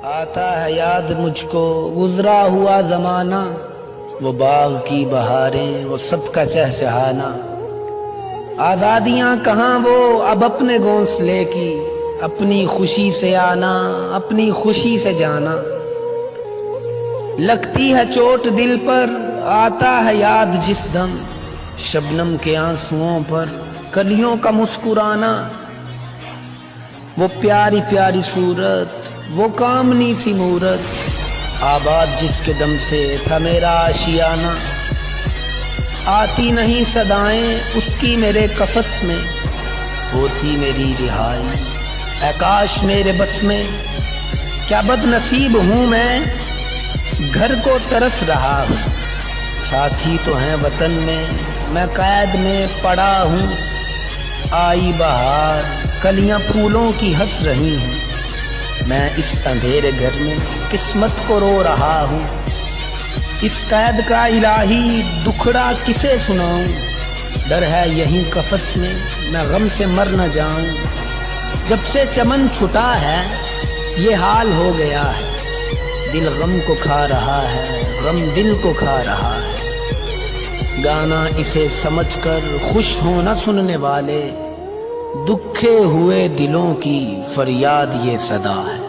آتا ہے یاد مجھ کو گزرا ہوا زمانہ، وہ باغ کی بہاریں، وہ سب کا چہچہانا، آزادیاں کہاں وہ اب اپنے گھونسلے کی، اپنی خوشی سے آنا، اپنی خوشی سے جانا۔ لگتی ہے چوٹ دل پر، آتا ہے یاد جس دم، شبنم کے آنسوؤں پر کلیوں کا مسکرانا۔ وہ پیاری پیاری صورت، وہ کامنی سی مورت، آباد جس کے دم سے تھا میرا آشیانہ۔ آتی نہیں صدائیں اس کی میرے قفس میں، ہوتی میری رہائی اے کاش میرے بس میں۔ کیا بد نصیب ہوں میں، گھر کو ترس رہا ہوں، ساتھی تو ہیں وطن میں قید میں پڑا ہوں۔ آئی بہار، کلیاں پھولوں کی ہنس رہی ہیں، میں اس اندھیرے گھر میں قسمت کو رو رہا ہوں۔ اس قید کا الہی دکھڑا کسے سناؤں، ڈر ہے یہیں قفس میں غم سے مر نہ جاؤں۔ جب سے چمن چھٹا ہے یہ حال ہو گیا ہے، دل غم کو کھا رہا ہے، غم دل کو کھا رہا ہے۔ گانا اسے سمجھ کر خوش ہونا سننے والے، دکھے ہوئے دلوں کی فریاد یہ صدا ہے۔